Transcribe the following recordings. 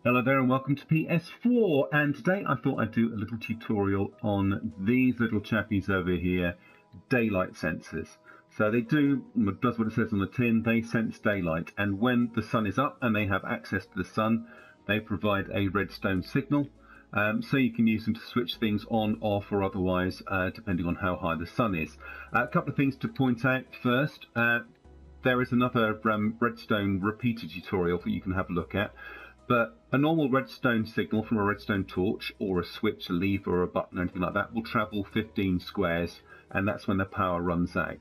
Hello there and welcome to PS4, and today I thought I'd do a little tutorial on these little chappies over here, daylight sensors. So they does what it says on the tin, they sense daylight, and when the sun is up and they have access to the sun, they provide a redstone signal. So you can use them to switch things on, off, or otherwise, depending on how high the sun is. A couple of things to point out first. There is another redstone repeater tutorial that you can have a look at. But a normal redstone signal from a redstone torch or a switch, a lever, or a button or anything like that will travel 15 squares, and that's when the power runs out.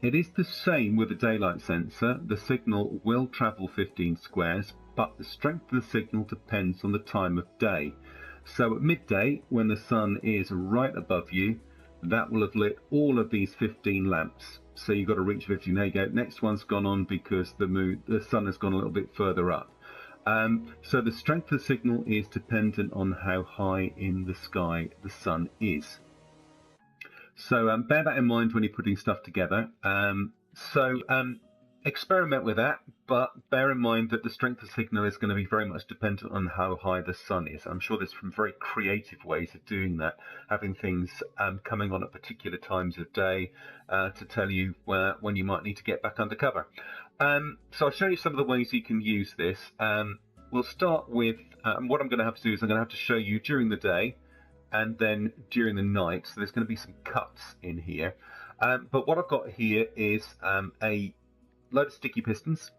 It is the same with a daylight sensor. The signal will travel 15 squares, but the strength of the signal depends on the time of day. So at midday, when the sun is right above you, that will have lit all of these 15 lamps. So you've got to reach 15. There you go. Next one's gone on because the sun has gone a little bit further up. So the strength of the signal is dependent on how high in the sky the sun is. So bear that in mind when you're putting stuff together. Experiment with that, but bear in mind that the strength of the signal is going to be very much dependent on how high the sun is. I'm sure there's some very creative ways of doing that, having things coming on at particular times of day to tell you when you might need to get back under cover. So I'll show you some of the ways you can use this. We'll start with what I'm going to have to do is I'm going to have to show you during the day and then during the night. So there's going to be some cuts in here. But what I've got here is a load of sticky pistons.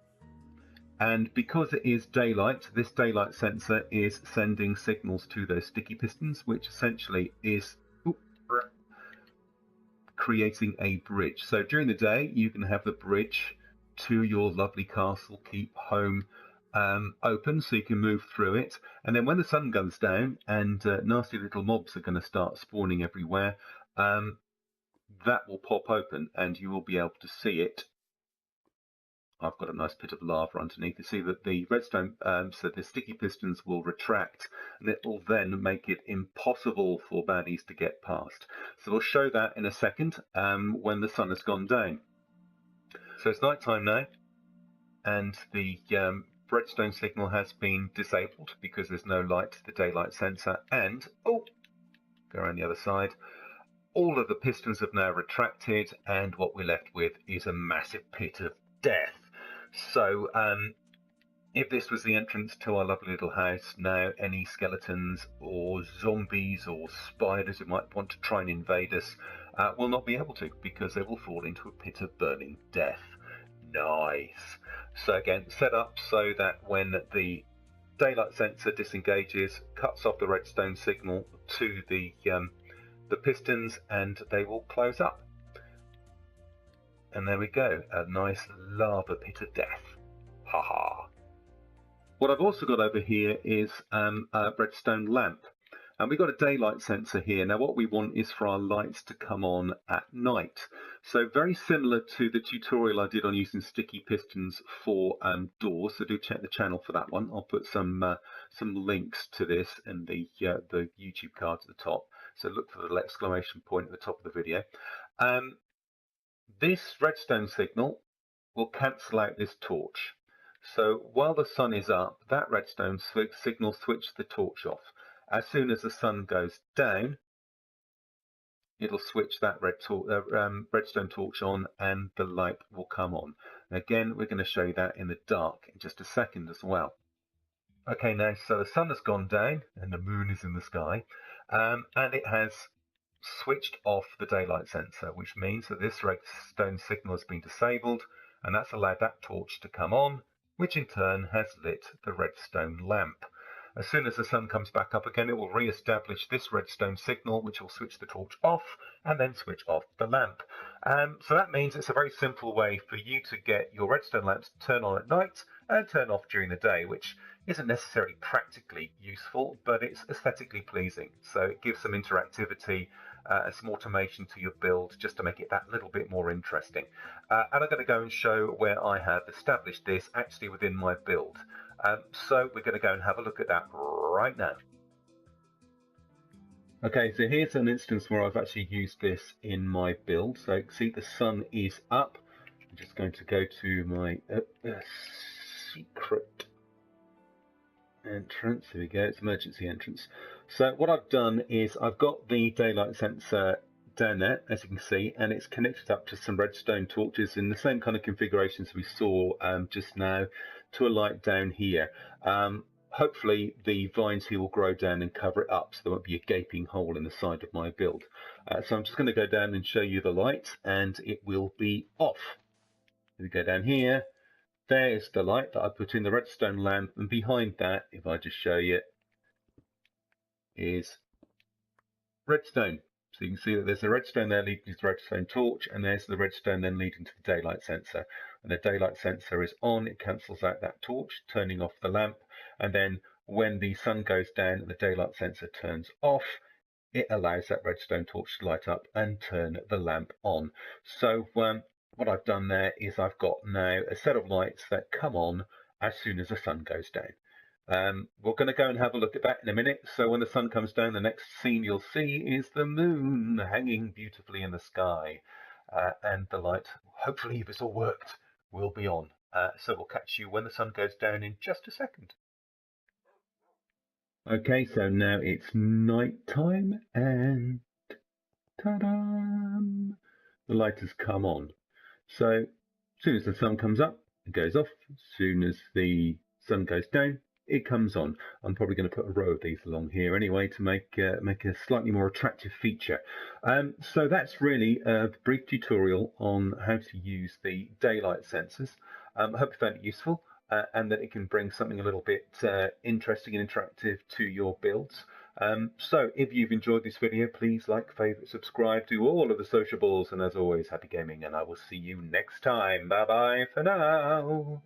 And because it is daylight, this daylight sensor is sending signals to those sticky pistons, which essentially is creating a bridge. So during the day, you can have the bridge to your lovely castle, keep, home open, so you can move through it. And then when the sun goes down and nasty little mobs are going to start spawning everywhere, that will pop open and you will be able to see it. I've got a nice pit of lava underneath. You see that the redstone, so the sticky pistons will retract, and it will then make it impossible for baddies to get past. So we'll show that in a second when the sun has gone down. So it's night time now, and the redstone signal has been disabled because there's no light to the daylight sensor, and go around the other side. All of the pistons have now retracted, and what we're left with is a massive pit of death. So if this was the entrance to our lovely little house, now any skeletons or zombies or spiders who might want to try and invade us will not be able to, because they will fall into a pit of burning death. Nice. So again, set up so that when the daylight sensor disengages, cuts off the redstone signal to the pistons, and they will close up. And there we go, a nice lava pit of death. Haha. What I've also got over here is a redstone lamp. And we've got a daylight sensor here. Now what we want is for our lights to come on at night. So very similar to the tutorial I did on using sticky pistons for doors. So do check the channel for that one. I'll put some links to this in the YouTube card at the top. So look for the little exclamation point at the top of the video. This redstone signal will cancel out this torch. So while the sun is up, that redstone signal switches the torch off. As soon as the sun goes down, it'll switch that redstone torch on, and the light will come on. And again, we're going to show you that in the dark in just a second as well. Okay, now, so the sun has gone down and the moon is in the sky, and it has switched off the daylight sensor, which means that this redstone signal has been disabled, and that's allowed that torch to come on, which in turn has lit the redstone lamp. As soon as the sun comes back up again, it will re-establish this redstone signal, which will switch the torch off and then switch off the lamp. So that means it's a very simple way for you to get your redstone lamps to turn on at night and turn off during the day, which isn't necessarily practically useful, but it's aesthetically pleasing. So it gives some interactivity and some automation to your build, just to make it that little bit more interesting. And I'm going to go and show where I have established this actually within my build. So we're going to go and have a look at that right now. Okay, so here's an instance where I've actually used this in my build. So see, the sun is up. I'm just going to go to my secret entrance. Here we go. It's emergency entrance. So what I've done is I've got the daylight sensor down there, as you can see, and it's connected up to some redstone torches in the same kind of configurations we saw just now to a light down here. Hopefully the vines here will grow down and cover it up so there won't be a gaping hole in the side of my build. So I'm just going to go down and show you the light, and it will be off. We go down here. There's the light that I put in the redstone lamp, and behind that, if I just show you, is redstone. So you can see that there's a redstone there leading to the redstone torch, and there's the redstone then leading to the daylight sensor. When the daylight sensor is on, it cancels out that torch, turning off the lamp, and then when the sun goes down and the daylight sensor turns off, it allows that redstone torch to light up and turn the lamp on. So what I've done there is I've got now a set of lights that come on as soon as the sun goes down. We're going to go and have a look at that in a minute. So when the sun comes down, the next scene you'll see is the moon hanging beautifully in the sky. And the light, hopefully if it's all worked, will be on. So we'll catch you when the sun goes down in just a second. Okay, so now it's night time and ta-da! The light has come on. So as soon as the sun comes up, it goes off. As soon as the sun goes down, it comes on. I'm probably going to put a row of these along here anyway to make a slightly more attractive feature. So that's really a brief tutorial on how to use the daylight sensors. I hope you found it useful and that it can bring something a little bit interesting and interactive to your builds. So if you've enjoyed this video, please like, favourite, subscribe, do all of the sociables, and as always, happy gaming, and I will see you next time. Bye bye for now.